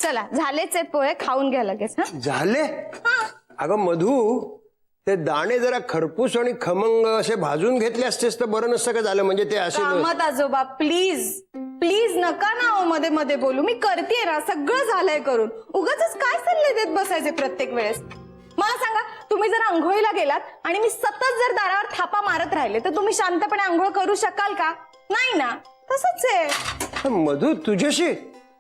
चला झालेच आहेत पोहे, खाऊन घ्या लगेच. हा झाले? अगं मधू, ते दाणे जरा खरपूस आणि खमंग असे भाजून घेतले असतेस तर बरं नसतं का झालं? म्हणजे ते असे कामत आजोबा प्लीज प्लीज नका ना हो मध्ये मध्ये बोलू. मी करतेय ना, सगळं झालंय करून. उगाच काय सल्ले देत बसायचे प्रत्येक वेळेस. मला सांगा, तुम्ही जर आंघोळीला गेलात आणि मी सतत जर दारावर थापा मारत राहिले तर तुम्ही शांतपणे आंघोळ करू शकाल का? नाही ना. तसंच आहे. मधू, तुझ्याशी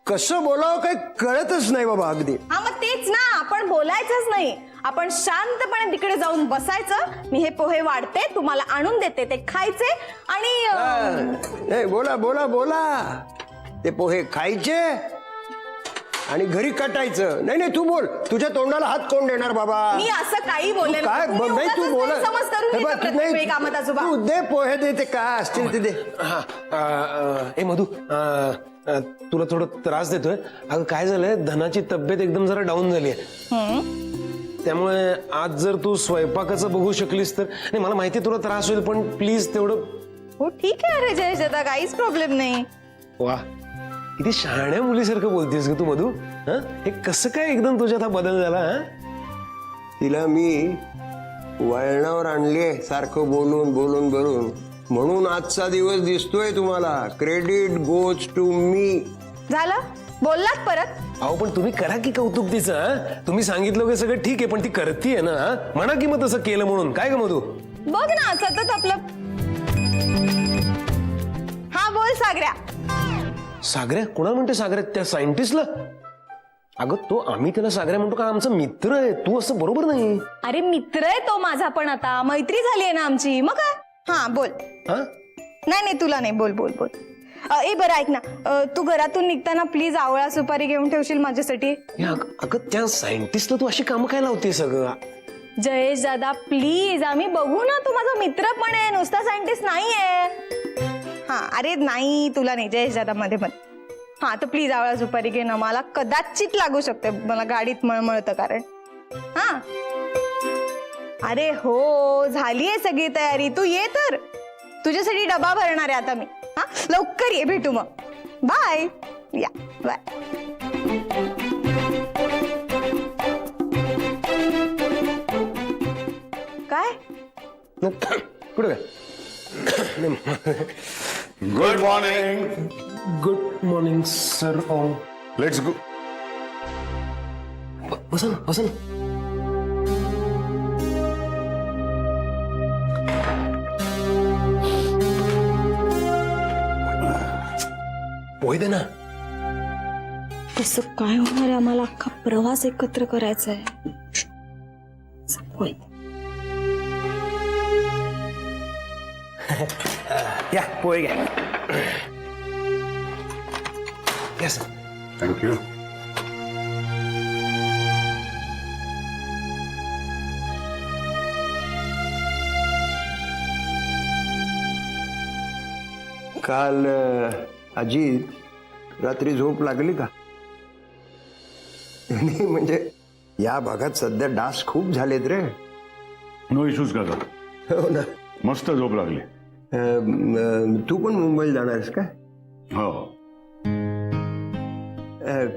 कसं बोलावं काही कळतच नाही बाबा अगदी. हा मग तेच ना, आपण बोलायचंच नाही. आपण शांतपणे तिकडे जाऊन बसायचं. मी हे पोहे वाढते, तुम्हाला आणून देते, ते खायचे आणि बोला बोला बोला. ते पोहे खायचे आणि घरी कटायचं. नाही नाही, तू बोल. तुझ्या तोंडाला हात कोण देणार बाबा? मी असं काही बोलेल काय नाही, तू बोल. आजोबा तू दे पोहे, दे ते काय असतील ते दे. ए मधू, तुला थोडं त्रास देतोय. अगं काय झालंय, धनाची तब्येत एकदम जरा डाऊन झाली आहे. त्यामुळे आज जर तू स्वयंपाकाचं बघू शकलीस तर. नाही, मला माहिती तुला त्रास होईल, पण प्लीज तेवढं. हो ठीक आहे. अरे जयेश दादा, काहीच प्रॉब्लेम नाही. वा, किती शहाण्या मुलीसारखं बोलतेस ग तू मधू. हे कसं काय एकदम तुझ्यात हा बदल झाला? तिला मी वळणावर आणले सारखं बोलून बोलून बोलून, म्हणून आजचा दिवस दिसतोय तुम्हाला. Credit goes to me. झालं, बोललात परत. अहो पण तुम्ही करा की कौतुक तिचं. तुम्ही सांगितलं की सगळं ठीक आहे, पण ती करतीये ना. म्हणा की मग तसं केलं म्हणून. काय ग मधू? बघ ना, सतत आपलं. हा बोल सागऱ्या. सागऱ्या? कोणाला म्हणते सागऱ्या? त्या सायंटिस्टला? अगं तो आम्ही त्याला सागऱ्या म्हणतो का? आमचा मित्र आहे. तू असं बरोबर नाही. अरे मित्र आहे तो माझा, पण आता मैत्री झाली आहे ना आमची. मग काय? हा बोल. नाही नाही, तुला नाही. बोल बोल बोल. ए बरं ऐक ना, तू घरातून निघताना प्लीज आवळा सुपारी घेऊन ठेवशील माझ्यासाठी. अगं त्या सायंटिस्टला तू अशी कामं काय लावते सगळं? जयेश दादा प्लीज, आम्ही बघू ना. तू माझा मित्र पण आहे, नुसता सायंटिस्ट नाहीये. हा अरे नाही, तुला नाही जयेश दादा मध्ये पण. हा तर प्लीज आवळा सुपारी घे ना. मला कदाचित लागू शकते, मला गाडीत मळमळतं कारण. हा अरे हो, झालीये सगळी तयारी. तू ये तर, तुझ्यासाठी डबा भरणार आहे आता मी. हा लवकर ये, भेटू मग. बाय. या बाय. काय कुठं काय? Good morning. Good morning sir. Let's go. बसा ना, बसा ना. पोहे दे ना. तसं काय होणार आहे? आम्हाला अख्खा प्रवास एकत्र करायचा आहे. या पोहे घ्या. येस. थँक्यू. काल अजित, रात्री झोप लागली का? नाही म्हणजे या भागात सध्या डास खूप झालेत रे. नो इश्यूज काका. हो ना. मस्त झोप लागली. तू पण मुंबईला जाणार आहेस का? हो.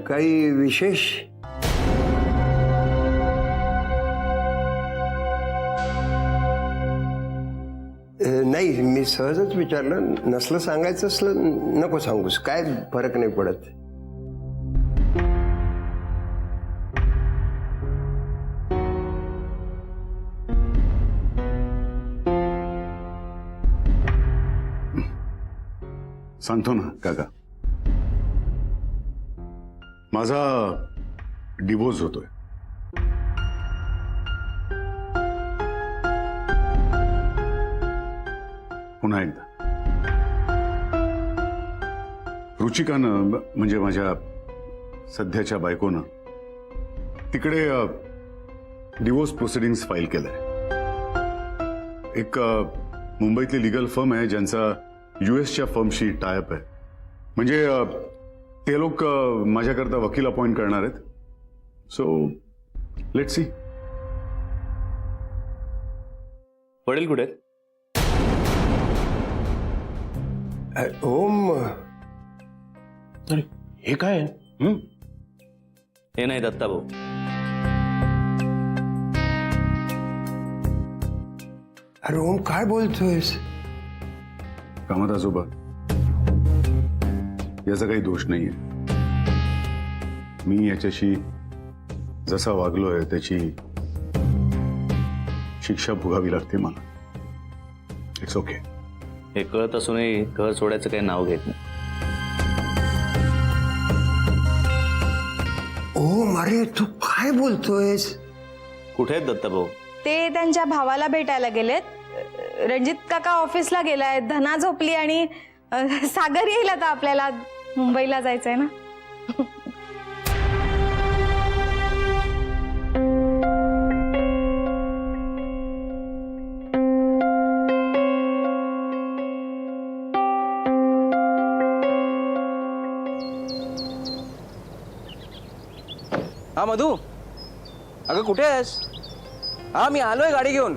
काही विशेष? नाही, मी सहजच विचारलं. नसलं सांगायचं असलं नको सांगूस, काय फरक नाही पडत. सांगतो ना काका. माझा डिवोर्स होतोय. पुन्हा एकदा. रुचिकानं, म्हणजे माझ्या सध्याच्या बायकोनं, तिकडे डिवोर्स प्रोसिडिंग्स फाईल केलंय. एक मुंबईतली लिगल फर्म आहे ज्यांचा युएसच्या फर्मशी टायअप आहे. म्हणजे ते लोक माझ्याकरता वकील अपॉइंट करणार आहेत. So let's see. वडील कुठे? ओम, अरे हे काय आहे? हे नाही दत्ता भाऊ. अरे ओम काय बोलतोयस? कामत आजोबा, याचा काही दोष नाहीये. मी याच्याशी जसा वागलोय त्याची शिक्षा भोगावी लागते मला. It's okay. हे कळत असूनही घर सोडायचं काही नाव घेत नाही. ओम अरे तू काय बोलतोयस? कुठे आहेत दत्ता भाऊ? ते त्यांच्या भावाला भेटायला गेलेत. रणजित काका ऑफिसला गेलाय, धना झोपली आणि सागर येईल आता. आपल्याला मुंबईला जायचंय ना. हा मधू, अगं कुठे आहेस? हा मी आलोय गाडी घेऊन.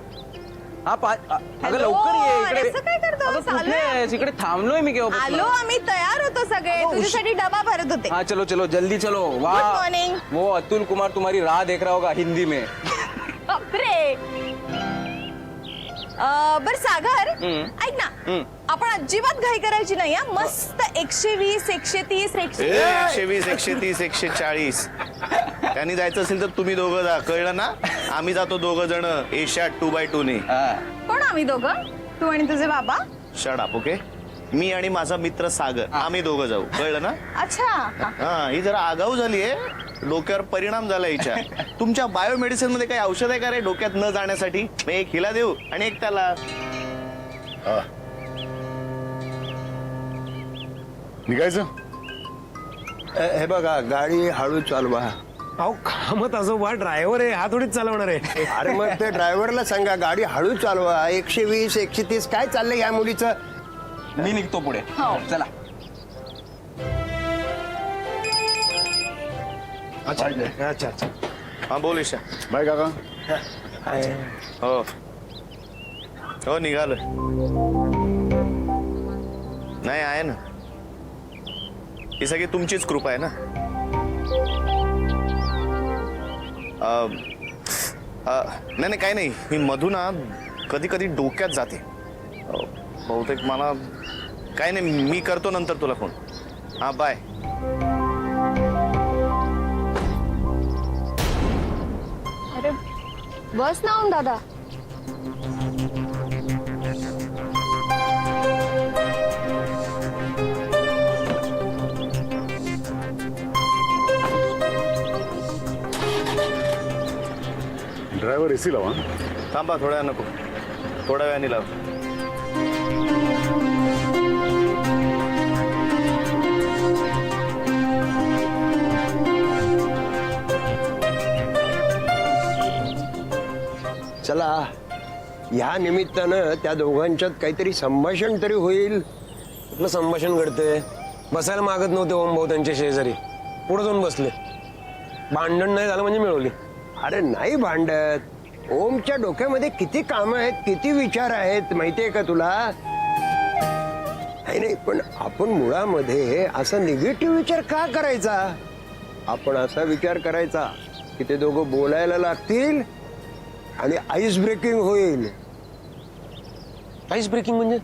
हा अगं हॅलो, लवकर ये अरे इकडे. असं काय करतोस? अगं कुठे आलोय. आहेस? इकडे थांबलोय मी केव्हापासून. आलो, आम्ही तयार होतो सगळे. तुझ्यासाठी डबा भरत होते. हाँ चलो चलो जल्दी चलो. वाह, Good morning. वो अतुल कुमार तुम्हारी राह देख रहा होगा हिंदी में. बापरे. बर सागर, ऐक ना, आपण अजिबात घाई करायची नाही. हा मस्त 120, 130, 120, 130, 140. त्यांनी जायचं असेल तर तुम्ही दोघं जा, कळलं ना? आम्ही जातो दोघं जण एशिया 2x2 ने. कोण आम्ही दोघं? तू आणि तुझे बाबा? Shut up. ओके, मी आणि माझा मित्र सागर आम्ही दोघं जाऊ, कळलं ना? अच्छा. हा, ही जरा आगाऊ झालीये, डोक्यावर परिणाम झाला हिच्या. तुमच्या बायोमेडिसिन मध्ये काही औषध आहे का रे डोक्यात न जाण्यासाठी? मी एक हिला देऊ आणि एक त्याला. निघायचं? हे बघा गाडी हळू चालवा. अहो कामत आजोबा ड्रायव्हर आहे, हा थोडीच चालवणार आहे. अरे मग ते ड्रायव्हरला सांगा गाडी हळू चालवा. 120, 130 काय चाललंय या मुलीचं? मी निघतो पुढे. चला. अच्छा अच्छा अच्छा. हा बोल ईशा. बाय काका. हो हो निघालोय. नाही आहे ना, ही सगळी तुमचीच कृपा आहे ना. नाही नाही काही नाही. मी मधू ना कधी कधी डोक्यात जाते. बहुतेक मला काही नाही, मी करतो नंतर तुला फोन. हा बाय. अरे बस ना ओम दादा. ड्रायव्हर एसी लावा. थांबा थोड्या नको, थोड्या वेळाने लाव. चला, या निमित्तानं त्या दोघांच्यात काहीतरी संभाषण तरी होईल. कुठलं संभाषण घडते? बसायला मागत नव्हते ओम भाऊ त्यांच्या शेजारी, पुढे जाऊन बसले. भांडण नाही झालं म्हणजे मिळवली. अरे नाही भांडत. ओमच्या डोक्यामध्ये किती कामं आहेत, किती विचार आहेत माहितीये का तुला? नाही नाही, पण आपण मुळामध्ये असा निगेटिव्ह विचार का करायचा? आपण असा विचार करायचा की ते दोघं बोलायला लागतील आणि आईस ब्रेकिंग होईल. आईस ब्रेकिंग म्हणजे?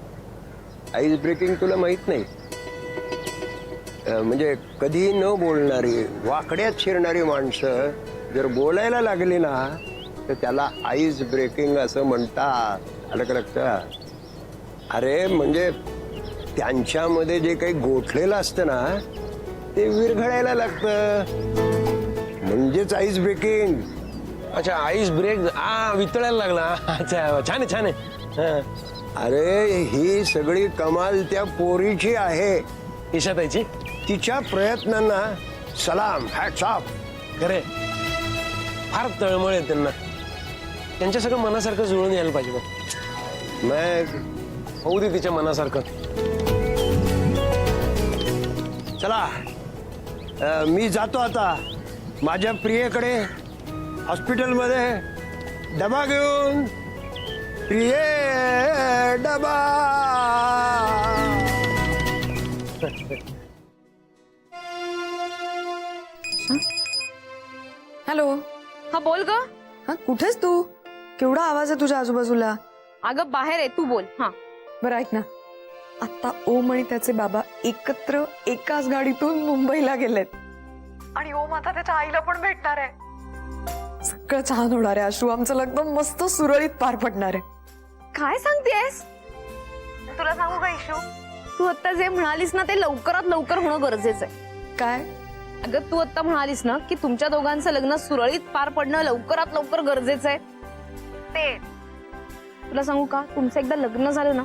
आईस ब्रेकिंग तुला माहित नाही? म्हणजे कधी न बोलणारी, वाकड्यात शिरणारी माणसं जर बोलायला लागली ना तर त्याला आईस ब्रेकिंग असं म्हणतात. आलं का लक्षात? अरे म्हणजे त्यांच्यामध्ये जे काही गोठलेलं असतं ना ते विरघळायला लागतं, म्हणजेच आईस ब्रेकिंग. अच्छा आईस ब्रेक. वितळायला लागला. अच्छा छान आहे छान आहे. अरे ही सगळी कमाल त्या पोरीची आहे. ईशाताईची? तिच्या प्रयत्नांना सलाम, हॅट्स ऑफ. खरे फार तळमळ आहे त्यांना. त्यांच्या सगळं मनासारखं जुळून यायला पाहिजे. मग होऊ दे तिच्या मनासारखं. चला, मी जातो आता माझ्या प्रियेकडे हॉस्पिटलमध्ये डबा घेऊन. प्रिये डबा. हॅलो. हा बोल ग. हा कुठेस तू? केवढा आवाज आहे तुझ्या आजूबाजूला? अगं बाहेर आहे, तू बोल. हा बरं ऐक ना, आता ओम आणि त्याचे बाबा एकत्र एकाच गाडीतून मुंबईला गेलेत आणि ओम आता त्याच्या आईला पण भेटणार आहे. सगळं छान होणार आहे आशू, आमचं लग्न मस्त सुरळीत पार पडणार आहे. काय सांगतेस? तुला सांगू का इशू, तू आता जे म्हणालीस ना ते लवकरात लवकर होणं गरजेचं आहे. काय? अगं तू आता म्हणालीस ना की तुमच्या दोघांचं लग्न सुरळीत पार पडणं लवकरात लवकर गरजेचं आहे. ते तुला सांगू का, तुमचं एकदा लग्न झालं ना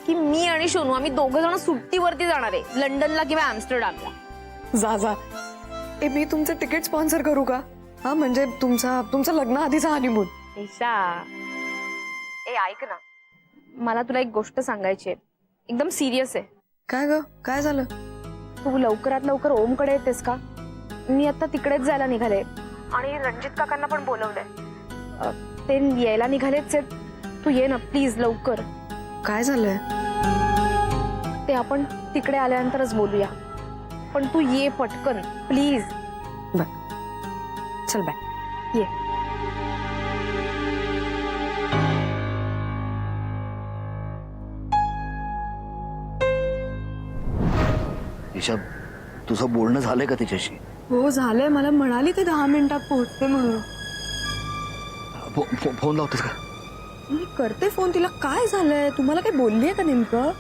की मी आणि सोनू आम्ही दोघं जण सुट्टीवरती जाणार आहे, लंडनला किंवा ऍम्स्टरडॅमला. जा जा. ए मी तुमचं तिकीट स्पॉन्सर करू का? हा म्हणजे तुमचं लग्न आधीचा हनीमून. ईशा ए ऐक ना, मला तुला एक गोष्ट सांगायची आहे, एकदम सिरियस आहे. काय ग, काय झालं? तू लवकरात लवकर ओमकडे येतेस का? मी आता तिकडेच जायला निघाले आणि रणजित काकांना पण बोलवलंय. ते यायला निघालेच आहेत. तू ये ना प्लीज लवकर. काय झालंय? ते आपण तिकडे आल्यानंतरच बोलूया, पण तू ये पटकन प्लीज. बर चल बाय. ये. ईशा, तुझं बोलणं झालंय का तिच्याशी? हो झालंय, मला म्हणाली ते 10 मिनिटात पोहोचते म्हणून. फोन लावतेस का? मी करते फोन तिला. काय झालंय, तुम्हाला काही बोललीये का नेमकं?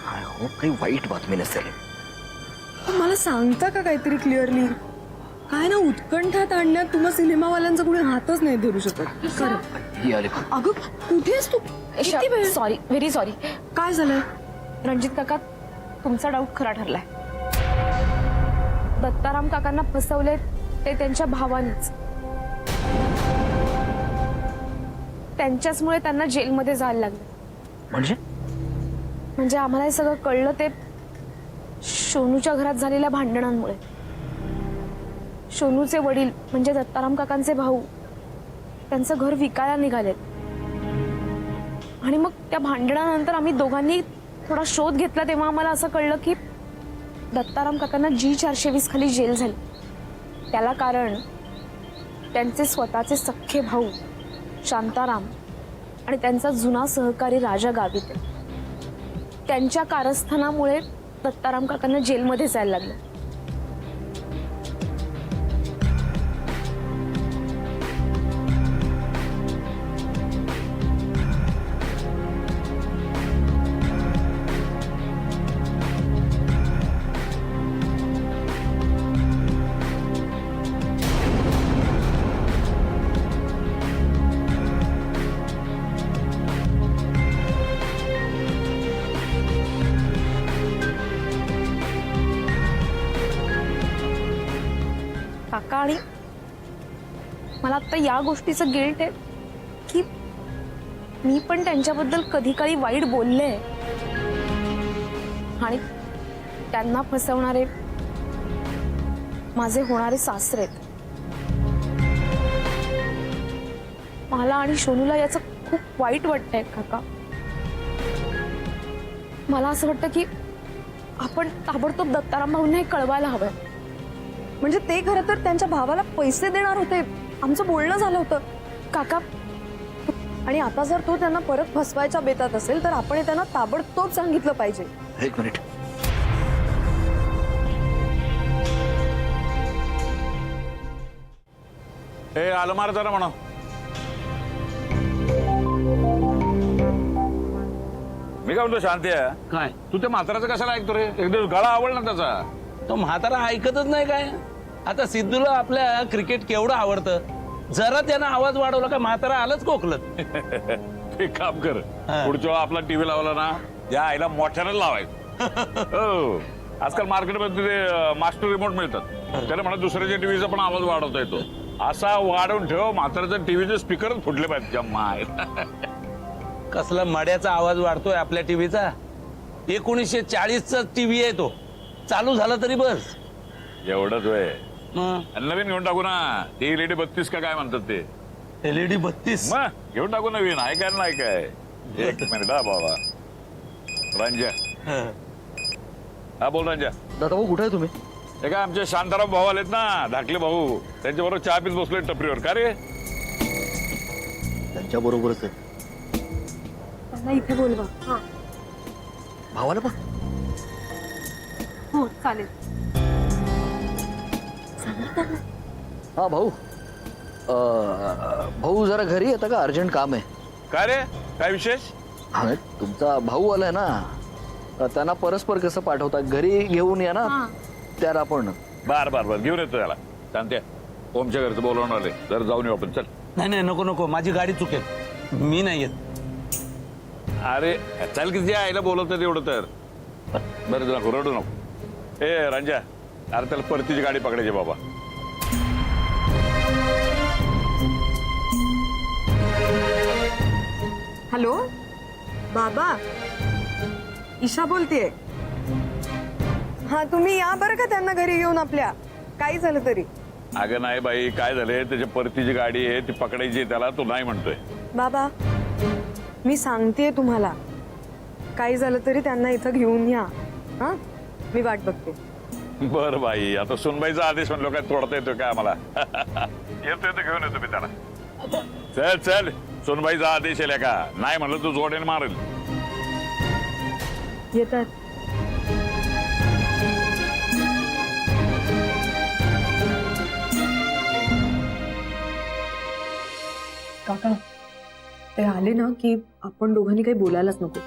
आय होप काही वाईट बातमी नसेल. पण मला सांगता का काहीतरी क्लिअरली? काय ना, उत्कंठात आणण्यात तुम्हा सिनेमावाल्यांचा कुणी हातच नाही धरू शकत. ही आले. अगं कुठेस तू? किती वेळ? Sorry, very sorry. काय झालंय? रणजित काका, तुमचा डाऊट खरा ठरलाय. दत्ताराम काकांना फसवले ते त्यांच्या भावानेच. त्यांच्याचमुळे त्यांना जेलमध्ये जायला लागलं. म्हणजे आम्हाला हे सगळं कळलं ते सोनूच्या घरात झालेल्या भांडणांमुळे. सोनूचे वडील म्हणजे दत्ताराम काकांचे भाऊ त्यांचं घर विकायला निघालेत आणि मग त्या भांडणानंतर आम्ही दोघांनी थोडा शोध घेतला तेव्हा आम्हाला असं कळलं की दत्ताराम काकांना G420 खाली जेल झाली. त्याला कारण त्यांचे स्वतःचे सख्खे भाऊ शांताराम आणि त्यांचा जुना सहकारी राजा गावित. त्यांच्या कारस्थानामुळे दत्ताराम काकांना जेलमध्ये जायला लागलं. काका, आणि मला आता या गोष्टीचं गिल्ट आहे की मी पण त्यांच्याबद्दल कधी कधी वाईट बोलले आणि त्यांना फसवणारे माझे होणारे सासरे आहेत. मला आणि सोनूला याचं खूप वाईट वाटतंय काका. मला असं वाटतं की आपण ताबडतोब दत्ताराम भाऊंना हे कळवायला हवंय. म्हणजे ते खरं तर त्यांच्या भावाला पैसे देणार होते, आमचं बोलणं झालं होतं काका. आणि आता जर तो त्यांना परत फसवायच्या बेतात असेल तर आपण त्यांना ताबडतोब सांगितलं पाहिजे. एक मिनिट. ए आलं मार जरा म्हणा. मी काय म्हणतो शांती आहे काय तू त्या म्हाताराचं कशाला ऐकतो रे? एक दिवस गळा आवडला त्याचा. तो म्हातारा ऐकतच नाही काय. आता सिद्धूला आपल्या क्रिकेट केवढं आवडतं, जरा त्यानं आवाज वाढवला का म्हातारा आलंच कोकलत. एक काम कर, पुढच्या वेळा आपला टीव्ही लावला ना या आईला मोठ्यानं लावायचं. हो, आजकाल मार्केटमध्ये ते मास्टर रिमोट मिळतात, त्याला म्हणा दुसऱ्याच्या टीव्हीचा पण आवाज वाढवता येतो. असा वाढवून ठेव म्हाताऱ्याचा टीव्हीचे स्पीकरच फुटले पाहिजे जम्मा. कसला मड्याचा आवाज वाढतोय आपल्या टीव्हीचा. 1940चा टीव्ही आहे तो, चालू झाला तरी बस. एवढंच होय. नवीन घेऊन टाकू ना, ती LED 32 का काय म्हणतात ते. LED 32 मग घेऊन टाकू नवीन. आहे काय नाही काय. एक मिनिट हा बाबा. रंजा, हा बोल रंजा. दादा भाऊ कुठे आहे तुम्ही? ते काय आमचे शांताराम भाऊ आलेत ना, धाकले भाऊ, त्यांच्याबरोबर चहा पीत बसलोय टपरीवर. का रे? त्यांच्या बरोबरच आहे. त्यांना इथे बोलवा. हा भावाला पण हो चालेल. हा भाऊ, भाऊ जरा घरी येता का? अर्जंट काम आहे. काय रे, काय विशेष? हा, तुमचा भाऊ आलाय ना, त्यांना परस्पर कसं पाठवता, घरी घेऊन या ना. त्याला आपण बर बर बर, घेऊन येतो त्याला. सांगते ओमच्या घरचं बोलवणार आहे, जर जाऊन येऊ आपण. चल. नाही नाही, नको नको, माझी गाडी चुकेल, मी नाही येत. अरे चल, किती आईला बोलवतात एवढं तर. बरं नको, रडू नको. ए रंजा, अरे त्याला परतीची गाडी पकडायची बाबा. हॅलो बाबा, ईशा बोलतेय. हा तुम्ही या बरं का त्यांना घरी घेऊन आपल्या, काही झालं तरी. अगं नाही बाई, काय झालंय, त्याच्या परतीची गाडी आहे ती पकडायची आहे त्याला, तो नाही म्हणतोय. बाबा मी सांगतेय तुम्हाला, काही झालं तरी त्यांना इथं घेऊन या. हा मी वाट बघते. बर बाई, आता सुनबाईचा आदेश म्हणलो काय तोडता येतोय काय आम्हाला? येतो येतो, घेऊन येतो मी त्याला. चल चल, सुनबाईचा आदेश आहे का, नाही म्हणलं तू जोड्याने मारेल. येतात. काका ते आले ना की आपण दोघांनी काही बोलायलाच नको.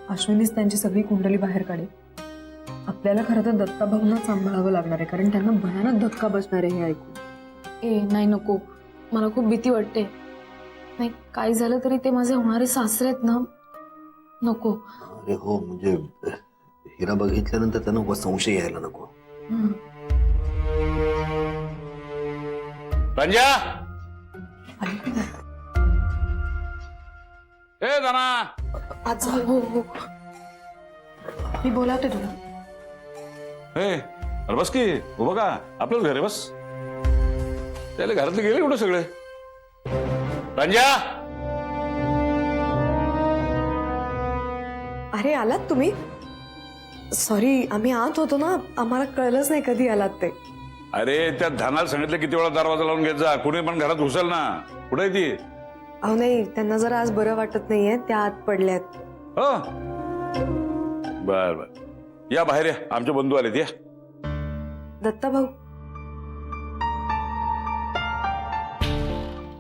अश्विनीच त्यांची सगळी कुंडली बाहेर काढे. आपल्याला खरं तर दत्ता भाऊंना सांभाळावं लागणार आहे, कारण त्यांना भयानक धक्का बसणार आहे हे ऐकून. ए नाही, नको, मला खूप भीती वाटते. नाही, काय झालं तरी ते माझे होणारे सासरे आहेत ना, नको. अरे हो, म्हणजे हिरा बघितल्यानंतर त्यांना संशय यायला नको. रंजा, ए धना, आज हो हो मी बोलावते तुला. ए अरे बस की, उभं का, आपलंच घर आहे, बस. त्याला घरातले गेले कुठं सगळे? रंजा, अरे आलात तुम्ही? सॉरी, आम्ही आत होतो ना, आम्हाला कळलंच नाही कधी आलात ते. अरे त्या धनाला सांगितलं किती वेळा दरवाजा लावून घेत जा, कुणी पण घरात घुसल ना. कुठे आहे ती? अहो नाही, त्यांना जरा आज बरं वाटत नाहीये, त्या आत पडल्यात. हो बर बर, या बाहेर या, आमचे बंधू आलेत, या. दत्ता भाऊ,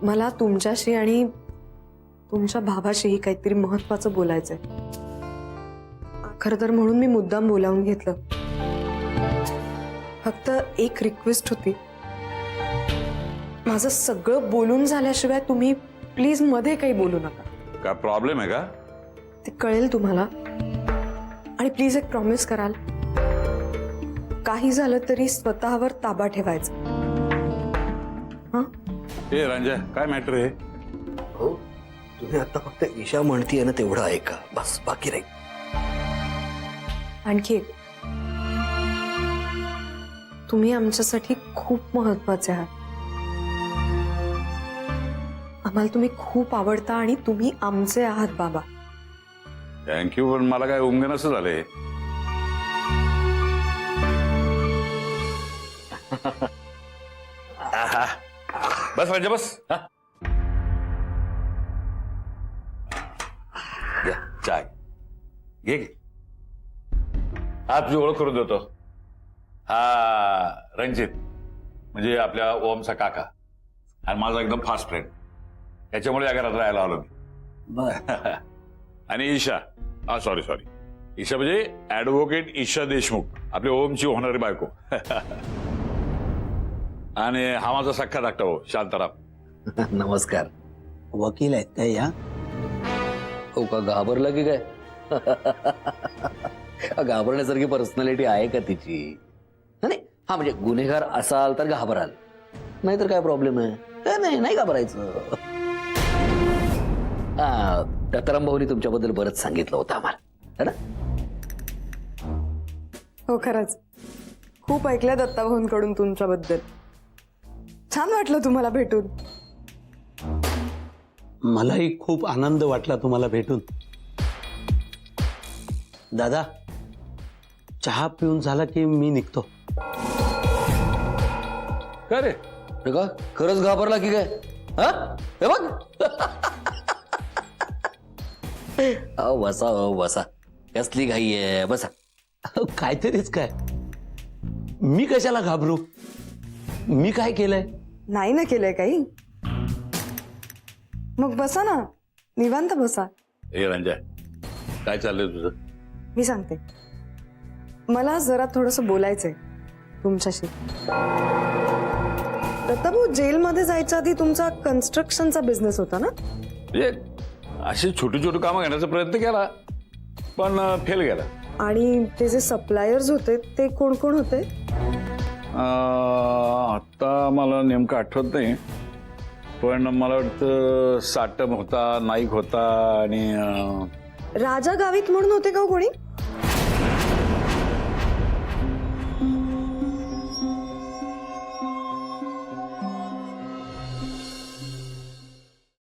मला तुमच्याशी आणि तुमच्या भावाशीही काहीतरी महत्वाचं बोलायचंय. खरं तर म्हणून मी मुद्दाम बोलावून घेतलं. फक्त एक रिक्वेस्ट होती, माझं सगळं बोलून झाल्याशिवाय तुम्ही प्लीज मध्ये काही बोलू नका. काय प्रॉब्लेम आहे का? ते कळेल तुम्हाला. आणि प्लीज एक प्रॉमिस कराल, काही झालं तरी स्वतःवर ताबा ठेवायचा. हा ए रंजा, काय मॅटर आहे? हो, तुम्ही आता फक्त ईशा म्हणतीये ना तेवढं ऐका, बस, बाकी नाही. आणखी एक, तुम्ही आमच्यासाठी खूप महत्वाचे आहात. आम्हाला तुम्ही खूप आवडता आणि तुम्ही आमचे आहात बाबा. थँक्यू, पण मला काय उमगे नसं झालंय. बस रंजा, बस. या चाय घे. आज तुझी ओळख करून देतो. हा रणजित, म्हणजे आपल्या ओमचा काका आणि माझा एकदम फास्ट फ्रेंड. त्याच्यामुळे या घरात राहायला आलो मी. आणि ईशा, हा सॉरी, ईशा म्हणजे ऍडव्होकेट ईशा देशमुख, आपल्या ओमची होणारी बायको. आणि हा माझा सख्खा धाकटा भाऊ शांताराम. नमस्कार. वकील आहेत काय या? हो का, घाबरला की काय? घाबरण्यासारखी पर्सनॅलिटी आहे का तिची? नाही, हा म्हणजे गुन्हेगार असाल तर घाबराल, नाहीतर काय प्रॉब्लेम आहे? नाही घाबरायचं. दत्ताराम भाऊनी तुमच्याबद्दल बरंच सांगितलं होतं आम्हाला, है ना? हो खरंच, खूप ऐकलं दत्ता भाऊंकडून तुमच्याबद्दल. छान वाटलं तुम्हाला भेटून. मलाही खूप आनंद वाटला तुम्हाला भेटून. दादा, चहा पिऊन झाला की मी निघतो. का रे हे का खरंच घाबरला की काय? हा हे बघ अहो बसा, अहो बसा, कसली घाई आहे, बसा. अहो, काहीतरीच काय, मी कशाला घाबरू? मी काय केलंय? नाही ना केलंय काही. मग बसा ना, निवांत बसा. हे रंजय काय चाललंय तुझं? मी सांगते, मला जरा थोडंसं बोलायचंय तुमच्याशी. दत्ताभाऊ, जेलमध्ये जायच्या आधी तुमचा कन्स्ट्रक्शनचा बिझनेस होता ना? म्हणजे अशी छोटी छोटी कामं घेण्याचा प्रयत्न केला पण फेल गेला. आणि ते जे सप्लायर्स होते ते कोण कोण होते? आता मला नेमकं आठवत नाही पण मला वाटतं साटम होता, नाईक होता आणि राजा गावित म्हणून होते का हो कोणी?